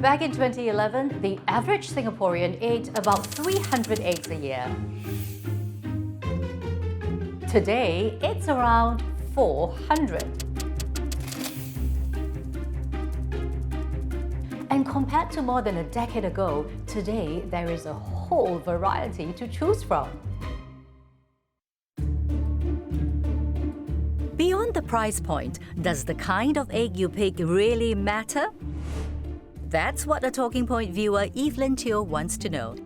Back in 2011, the average Singaporean ate about 300 eggs a year. Today, it's around 400. And compared to more than a decade ago, today there is a whole variety to choose from. Beyond the price point, does the kind of egg you pick really matter? That's what a Talking Point viewer Evelyn Teo wants to know.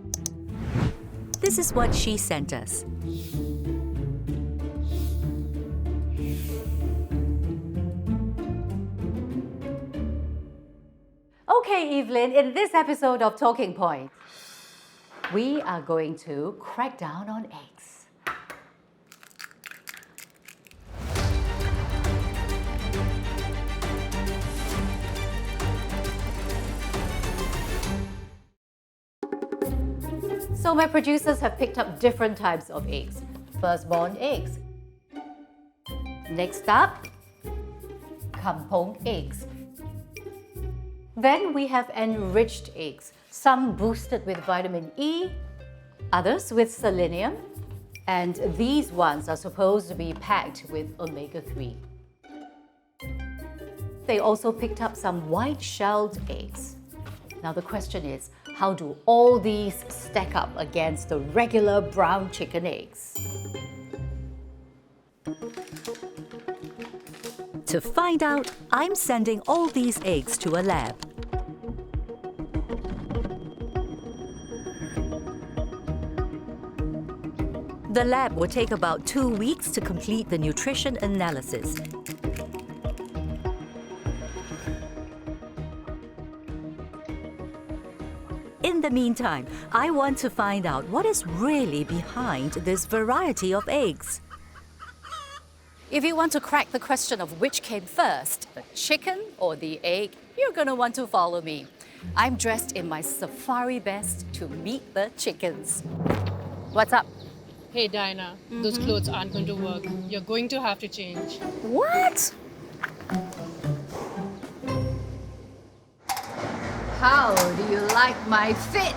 This is what she sent us. Okay, Evelyn, in this episode of Talking Point, we are going to crack down on eggs. So my producers have picked up different types of eggs. Firstborn eggs. Next up, kampong eggs. Then we have enriched eggs, some boosted with vitamin E, others with selenium, and these ones are supposed to be packed with omega-3. They also picked up some white-shelled eggs. Now the question is, how do all these stack up against the regular brown chicken eggs? To find out, I'm sending all these eggs to a lab. The lab will take about 2 weeks to complete the nutrition analysis. In the meantime, I want to find out what is really behind this variety of eggs. If you want to crack the question of which came first, the chicken or the egg, you're going to want to follow me. I'm dressed in my safari best to meet the chickens. What's up? Hey Diana, those clothes aren't going to work. You're going to have to change. What? How do you like my fit?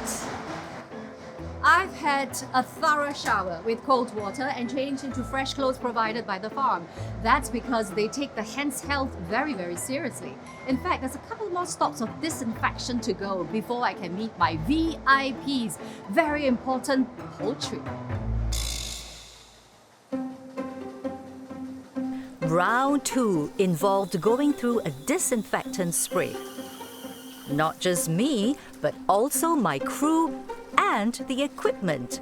I've had a thorough shower with cold water and changed into fresh clothes provided by the farm. That's because they take the hen's health very, very seriously. In fact, there's a couple more stops of disinfection to go before I can meet my VIPs. Very important poultry. Round 2 involved going through a disinfectant spray. Not just me, but also my crew and the equipment.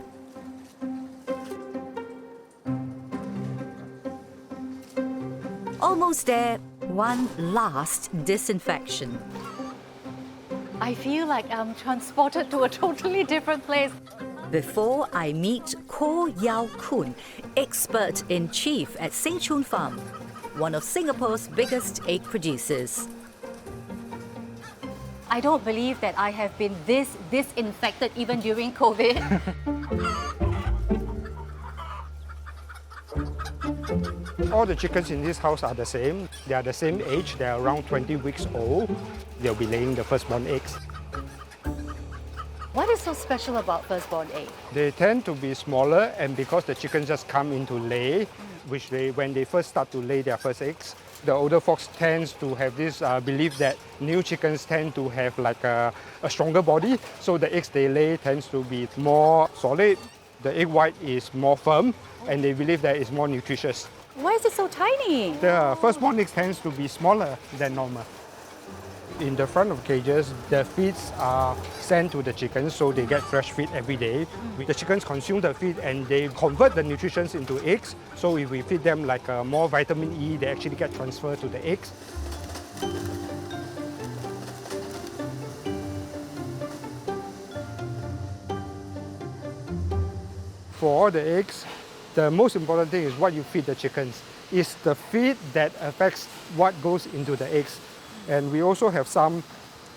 Almost there, one last disinfection. I feel like I'm transported to a totally different place. Before I meet Ko Yao Kun, expert-in-chief at Seng Choon Farm, one of Singapore's biggest egg producers. I don't believe that I have been this disinfected even during COVID. All the chickens in this house are the same. They are the same age. They are around 20 weeks old. They'll be laying the firstborn eggs. What is so special about firstborn egg? They tend to be smaller, and because the chickens just come into lay, when they first start to lay their first eggs, the older folks tends to have this belief that new chickens tend to have like a stronger body, so the eggs they lay tends to be more solid. The egg white is more firm, and they believe that it's more nutritious. Why is it so tiny? The firstborn eggs tends to be smaller than normal. In the front of cages, the feeds are sent to the chickens, so they get fresh feed every day. The chickens consume the feed and they convert the nutrients into eggs. So if we feed them like more vitamin E, they actually get transferred to the eggs. For all the eggs, the most important thing is what you feed the chickens. It's the feed that affects what goes into the eggs. And we also have some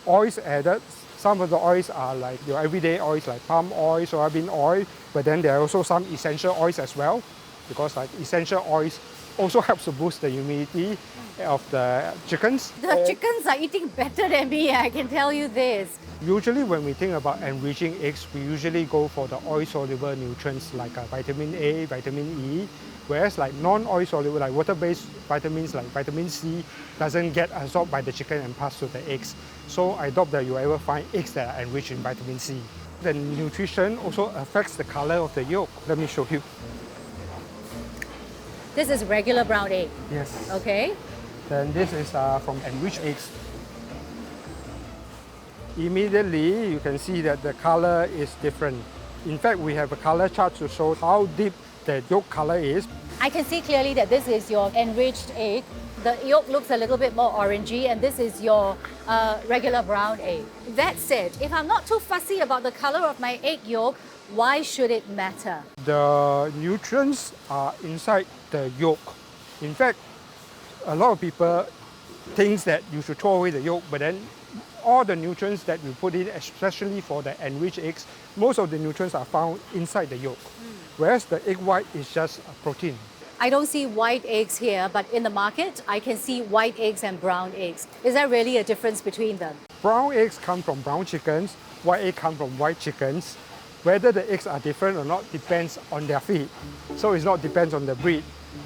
oils added. Some of the oils are like your everyday oils like palm oil, soybean oil, but then there are also some essential oils as well, because like essential oils also helps to boost the immunity of the chickens. The chickens are eating better than me, I can tell you this. Usually when we think about enriching eggs, we usually go for the oil-soluble nutrients like vitamin A, vitamin E, whereas like non-oil-soluble, like water-based vitamins like vitamin C doesn't get absorbed by the chicken and passed to the eggs. So I doubt that you ever find eggs that are enriched in vitamin C. The nutrition also affects the color of the yolk. Let me show you. This is regular brown egg, Yes. okay? Then this is from enriched eggs. Immediately, you can see that the color is different. In fact, we have a color chart to show how deep the yolk color is. I can see clearly that this is your enriched egg. The yolk looks a little bit more orangey, and this is your regular brown egg. That said, if I'm not too fussy about the color of my egg yolk, why should it matter? The nutrients are inside the yolk. In fact, a lot of people think that you should throw away the yolk, but then all the nutrients that you put in, especially for the enriched eggs, most of the nutrients are found inside the yolk, whereas the egg white is just a protein. I don't see white eggs here, but in the market, I can see white eggs and brown eggs. Is there really a difference between them? Brown eggs come from brown chickens, white eggs come from white chickens. Whether the eggs are different or not depends on their feed. So it's not depends on the breed.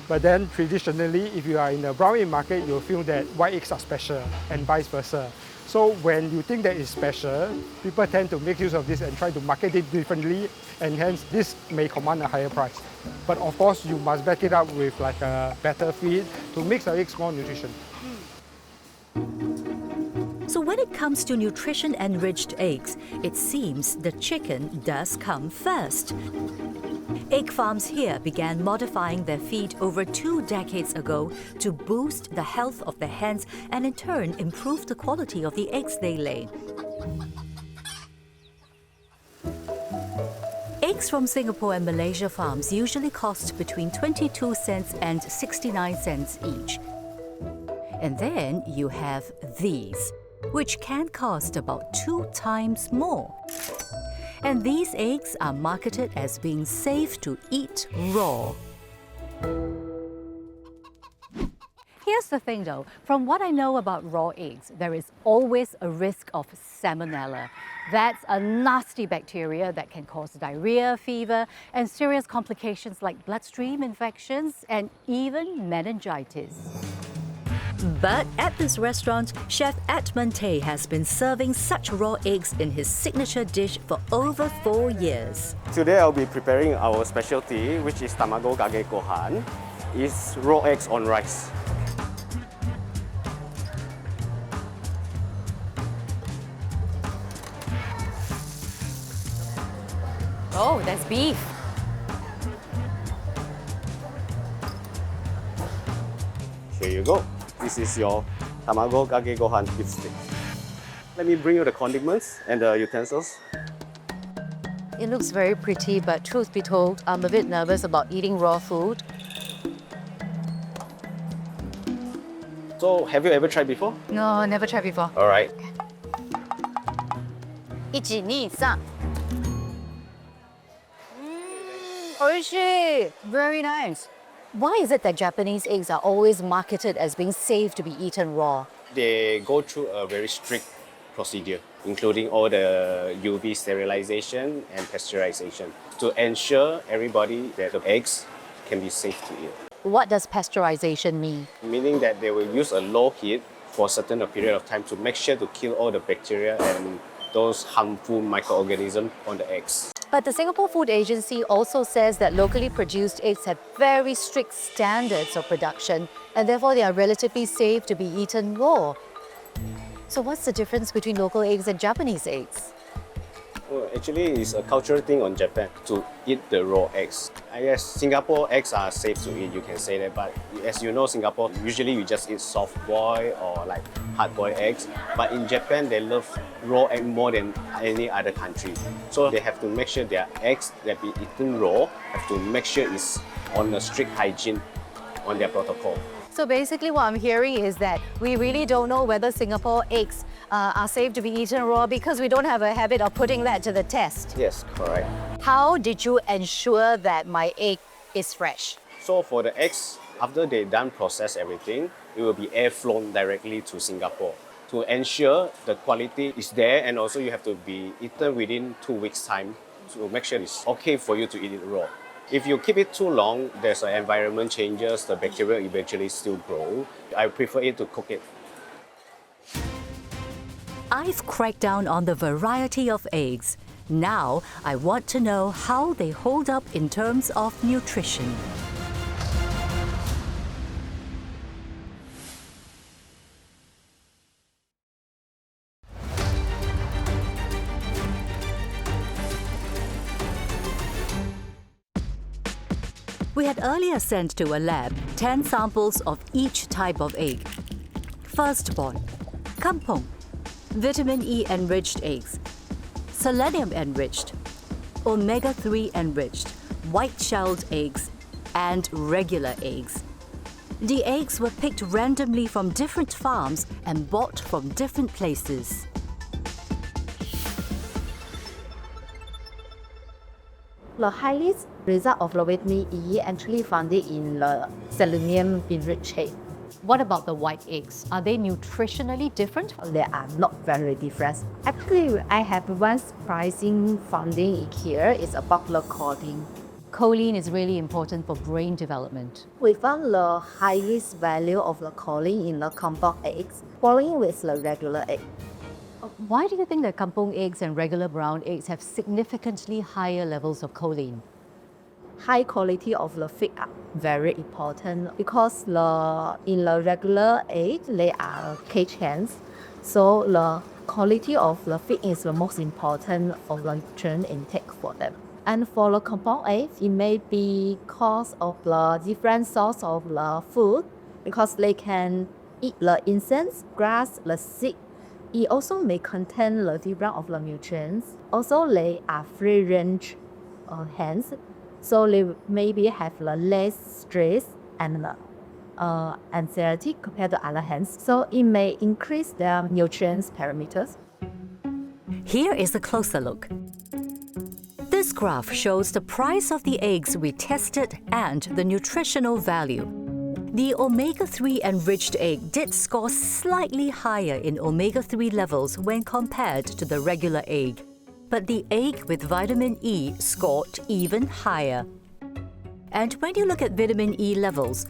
But then traditionally, if you are in the brown egg market, you'll feel that white eggs are special and vice versa. So when you think that it's special, people tend to make use of this and try to market it differently, and hence this may command a higher price. But of course, you must back it up with like a better feed to make the eggs more nutrition. So when it comes to nutrition-enriched eggs, it seems the chicken does come first. Egg farms here began modifying their feed over 2 decades ago to boost the health of the hens and in turn improve the quality of the eggs they lay. Eggs from Singapore and Malaysia farms usually cost between 22 cents and 69 cents each. And then you have these, which can cost about 2 times more. And these eggs are marketed as being safe to eat raw. Here's the thing though, from what I know about raw eggs, there is always a risk of salmonella. That's a nasty bacteria that can cause diarrhea, fever, and serious complications like bloodstream infections and even meningitis. But at this restaurant, Chef Edmund Tay has been serving such raw eggs in his signature dish for over 4 years. Today I'll be preparing our specialty, which is tamago kage gohan. It's raw eggs on rice. Oh, that's beef. Here you go. This is your tamago kage gohan beef stick. Let me bring you the condiments and the utensils. It looks very pretty, but truth be told, I'm a bit nervous about eating raw food. So, have you ever tried before? No, never tried before. All right. 1、2、3。Oishi! Very nice. Why is it that Japanese eggs are always marketed as being safe to be eaten raw? They go through a very strict procedure, including all the UV sterilization and pasteurization, to ensure everybody that the eggs can be safe to eat. What does pasteurization mean? Meaning that they will use a low heat for a certain period of time to make sure to kill all the bacteria and those harmful microorganisms on the eggs. But the Singapore Food Agency also says that locally produced eggs have very strict standards of production and therefore they are relatively safe to be eaten raw. So what's the difference between local eggs and Japanese eggs? Well, actually, it's a cultural thing on Japan to eat the raw eggs. I guess Singapore eggs are safe to eat, you can say that, but as you know, Singapore, usually we just eat soft boiled or like hard boiled eggs. But in Japan, they love raw egg more than any other country. So they have to make sure their eggs that be eaten raw, have to make sure it's on a strict hygiene on their protocol. So basically what I'm hearing is that we really don't know whether Singapore eggs are safe to be eaten raw because we don't have a habit of putting that to the test. Yes, correct. How did you ensure that my egg is fresh? So for the eggs, After they done process everything, it will be air flown directly to Singapore to ensure the quality is there, and also you have to be eaten within 2 weeks time to make sure it's okay for you to eat it raw. If you keep it too long, there's an environment changes, the bacteria eventually still grow. I prefer it to cook it. I've cracked down on the variety of eggs. Now I want to know how they hold up in terms of nutrition. We had earlier sent to a lab 10 samples of each type of egg. Firstborn, kampung, vitamin E enriched eggs, selenium enriched, omega-3 enriched, white-shelled eggs, and regular eggs. The eggs were picked randomly from different farms and bought from different places. The highest result of the vitamin E actually found it in the selenium enriched egg. What about the white eggs? Are they nutritionally different? They are not very different. Actually, I have one surprising finding here. It's about the choline. Choline is really important for brain development. We found the highest value of the choline in the compound eggs, following with the regular egg. Why do you think that kampung eggs and regular brown eggs have significantly higher levels of choline? High quality of the feed are very important because in the regular egg, they are cage hens. So the quality of the feed is the most important for the nutrient intake for them. And for the compound eggs, it may be because of the different source of the food, because they can eat the insects, grass, the seed. It also may contain the different of the nutrients. Also, they are free-range hens, so they maybe have the less stress and anxiety compared to other hens. So it may increase their nutrients parameters. Here is a closer look. This graph shows the price of the eggs we tested and the nutritional value. The omega-3 enriched egg did score slightly higher in omega-3 levels when compared to the regular egg, but the egg with vitamin E scored even higher. And when you look at vitamin E levels,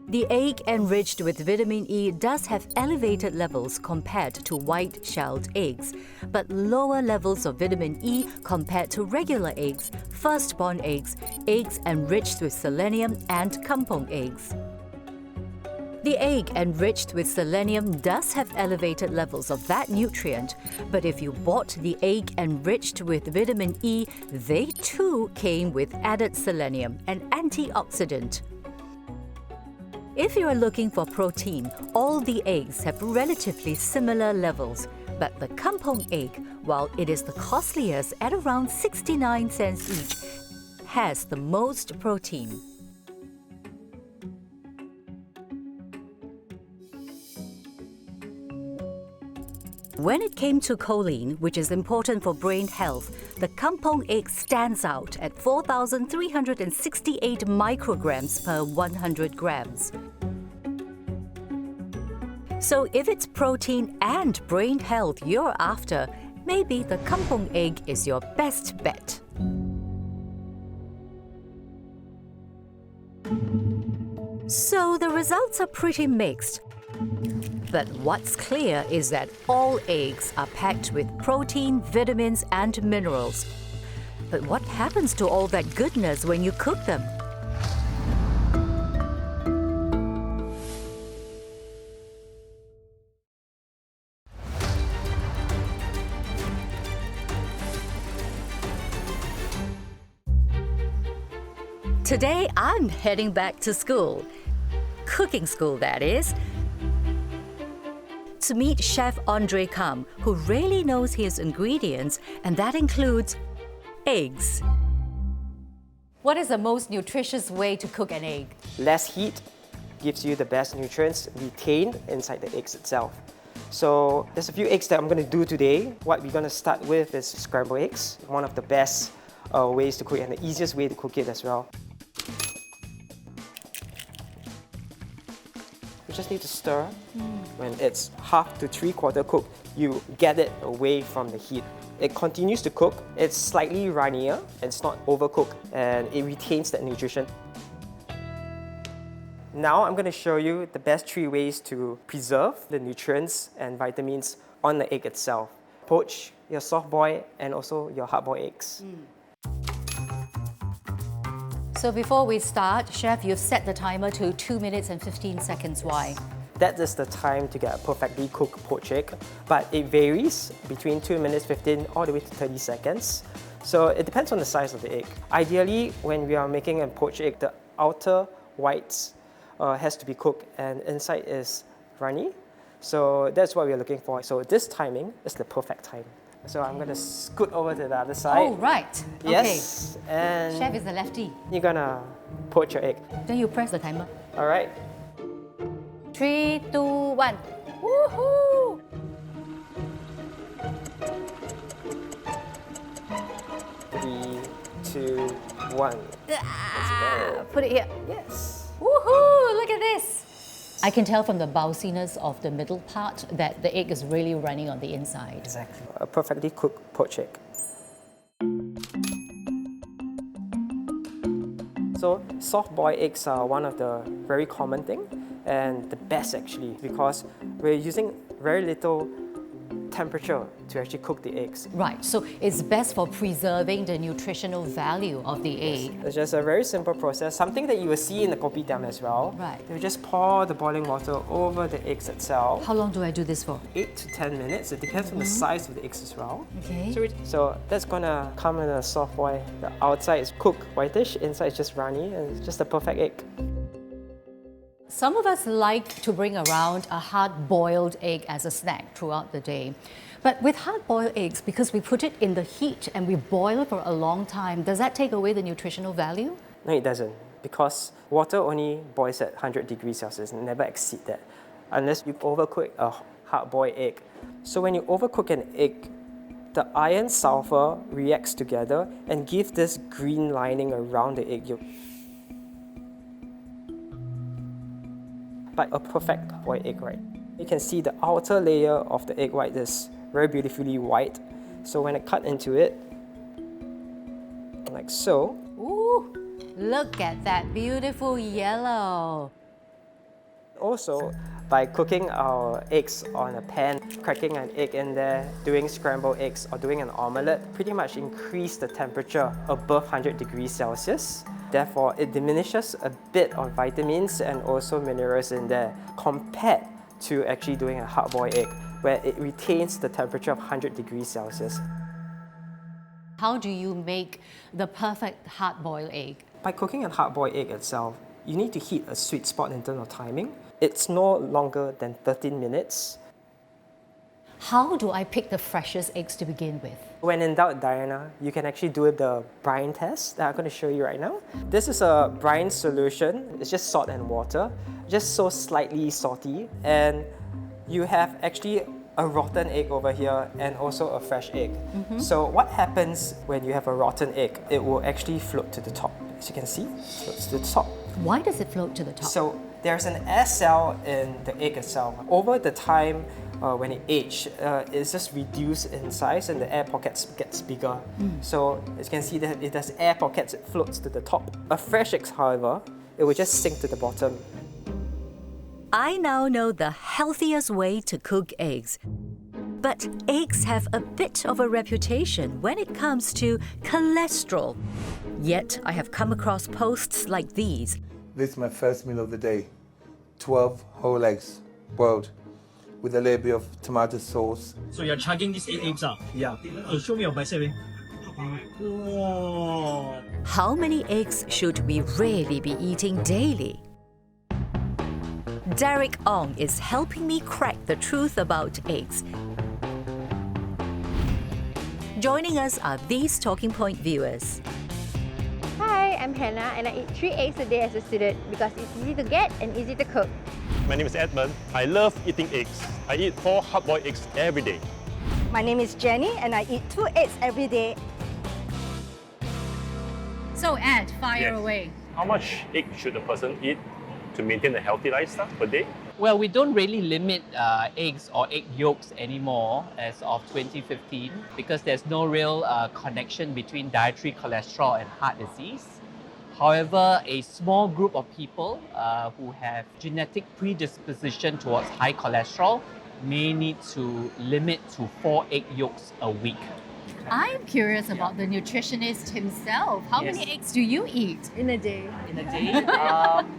the egg enriched with vitamin E does have elevated levels compared to white-shelled eggs, but lower levels of vitamin E compared to regular eggs, firstborn eggs, eggs enriched with selenium, and kampung eggs. The egg enriched with selenium does have elevated levels of that nutrient, but if you bought the egg enriched with vitamin E, they too came with added selenium, an antioxidant. If you are looking for protein, all the eggs have relatively similar levels, but the kampung egg, while it is the costliest at around 69 cents each, has the most protein. When it came to choline, which is important for brain health, the kampung egg stands out at 4,368 micrograms per 100 grams. So if it's protein and brain health you're after, maybe the kampung egg is your best bet. So the results are pretty mixed. But what's clear is that all eggs are packed with protein, vitamins, and minerals. But what happens to all that goodness when you cook them? Today, I'm heading back to school. Cooking school, that is. To meet Chef Andre Kam, who really knows his ingredients, and that includes eggs. What is the most nutritious way to cook an egg? Less heat gives you the best nutrients retained inside the eggs itself. So there's a few eggs that I'm going to do today. What we're going to start with is scrambled eggs, one of the best ways to cook it and the easiest way to cook it as well. just need to stir. When it's half to 3/4 cooked, you get it away from the heat. It continues to cook. It's slightly runnier. It's not overcooked, and it retains that nutrition. Now I'm going to show you the best 3 ways to preserve the nutrients and vitamins on the egg itself. Poach, your soft boil, and also your hard boiled eggs. So before we start, Chef, you've set the timer to 2 minutes and 15 seconds. Why? That is the time to get a perfectly cooked poached egg, but it varies between 2 minutes 15 all the way to 30 seconds. So it depends on the size of the egg. Ideally, when we are making a poached egg, the outer whites has to be cooked and inside is runny. So that's what we're looking for. So this timing is the perfect time. So I'm going to scoot over to the other side. Oh, right. Yes. Okay. And Chef is the lefty. you're going to poach your egg. Then you press the timer. All right. 3, 2, 1. Woohoo! Three, 2, 1. Put it here. Yes. Woohoo! Look at this. I can tell from the bounciness of the middle part that the egg is really running on the inside. Exactly. A perfectly cooked poached egg. So soft-boiled eggs are one of the very common thing and the best actually because we're using very little temperature to actually cook the eggs. Right, so it's best for preserving the nutritional value of the egg. It's just a very simple process, something that you will see in the kopitiam as well. Right. You just pour the boiling water over the eggs itself. How long do I do this for? 8 to 10 minutes. It depends on the size of the eggs as well. Okay. So that's gonna come in a soft boil. The outside is cooked whitish, inside is just runny, and it's just a perfect egg. Some of us like to bring around a hard-boiled egg as a snack throughout the day. But with hard-boiled eggs, because we put it in the heat and we boil it for a long time, does that take away the nutritional value? No, it doesn't, because water only boils at 100 degrees Celsius and never exceed that, unless you overcook a hard-boiled egg. So when you overcook an egg, the iron sulfur reacts together and give this green lining around the egg yolk. Like a perfect boiled egg, right? You can see the outer layer of the egg white is very beautifully white. So when I cut into it, like so, Ooh, look at that beautiful yellow. also by cooking our eggs on a pan, cracking an egg in there, doing scrambled eggs or doing an omelette, pretty much increase the temperature above 100 degrees Celsius. Therefore, it diminishes a bit of vitamins and also minerals in there compared to actually doing a hard-boiled egg, where it retains the temperature of 100 degrees Celsius. How do you make the perfect hard-boiled egg? By cooking a hard-boiled egg itself, you need to hit a sweet spot in terms of timing. It's no longer than 13 minutes. How do I pick the freshest eggs to begin with? When in doubt, Diana, you can actually do the brine test that I'm going to show you right now. This is a brine solution. It's just salt and water, just so slightly salty. And you have actually a rotten egg over here and also a fresh egg. So what happens when you have a rotten egg? It will actually float to the top. As you can see, it floats to the top. Why does it float to the top? So there's an air cell in the egg itself. Over the time, when it ages, it's just reduced in size and the air pockets gets bigger. So as you can see, that it has air pockets, it floats to the top. A fresh egg, however, it will just sink to the bottom. I now know the healthiest way to cook eggs. But eggs have a bit of a reputation when it comes to cholesterol. Yet I have come across posts like these. This is my first meal of the day. 12 whole eggs, boiled, with a little bit of tomato sauce. So you're chugging these 8 eggs up? Yeah. Show me your bicep. Whoa. How many eggs should we really be eating daily? Derek Ong is helping me crack the truth about eggs. Joining us are these Talking Point viewers. Hi, I'm Hannah and I eat 3 eggs a day as a student because it's easy to get and easy to cook. My name is Edmund. I love eating eggs. I eat 4 hard-boiled eggs every day. My name is Jenny and I eat 2 eggs every day. So Ed, fire Yes. away. How much egg should a person eat to maintain a healthy lifestyle per day? Well, we don't really limit eggs or egg yolks anymore as of 2015 because there's no real connection between dietary cholesterol and heart disease. However, a small group of people who have genetic predisposition towards high cholesterol may need to limit to 4 egg yolks a week. I'm curious about the nutritionist himself. How Yes. many eggs do you eat in a day? In a day,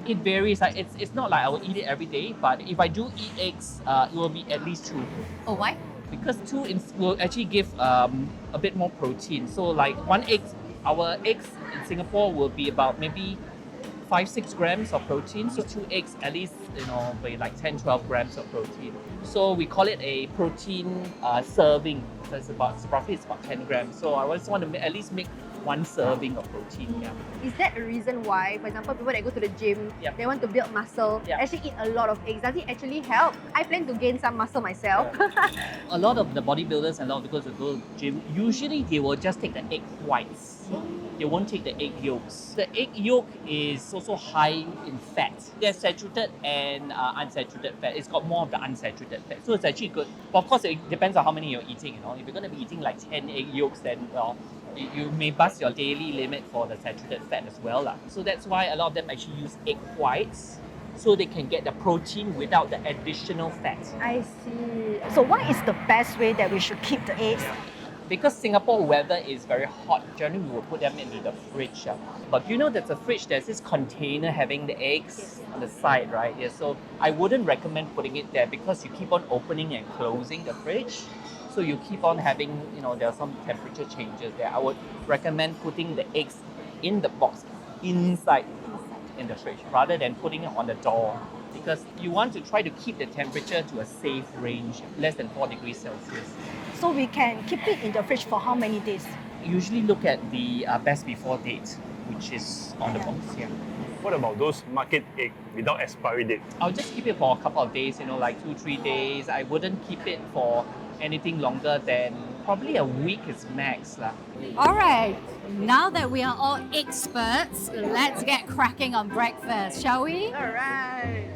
it varies. Like it's not like I will eat it every day, but if I do eat eggs, it will be at least 2. Oh, why? Because 2 will actually give a bit more protein. So like 1 egg, our eggs in Singapore will be about maybe 5-6 grams of protein. So 2 eggs at least, be like 10-12 grams of protein. So we call it a protein serving. So it's roughly 10 grams. So I just want to at least make 1 serving of protein. Yeah. Is that a reason why, for example, people that go to the gym, Yep. they want to build muscle, Yep. actually eat a lot of eggs? Does it actually help? I plan to gain some muscle myself. A lot of the bodybuilders and a lot of the girls that go to the gym, usually they will just take the egg whites. They won't take the egg yolks. The egg yolk is also high in fat. There's saturated and unsaturated fat. It's got more of the unsaturated fat. So it's actually good. But of course, it depends on how many you're eating. If you're going to be eating like 10 egg yolks, then you may bust your daily limit for the saturated fat as well. So that's why a lot of them actually use egg whites so they can get the protein without the additional fat. I see. So what is the best way that we should keep the eggs? Because Singapore weather is very hot, generally we will put them into the fridge. But there's a fridge, there's this container having the eggs on the side, right? Yeah, so I wouldn't recommend putting it there because you keep on opening and closing the fridge. So you keep on having, there are some temperature changes there. I would recommend putting the eggs in the box inside in the fridge rather than putting it on the door, because you want to try to keep the temperature to a safe range, less than 4 degrees Celsius. So we can keep it in the fridge for how many days? Usually look at the best before date, which is on the box here. What about those market egg without expiry date? I'll just keep it for a couple of days, like 2-3 days. I wouldn't keep it for anything longer than probably a week is max. All right, now that we are all experts, let's get cracking on breakfast, shall we? All right.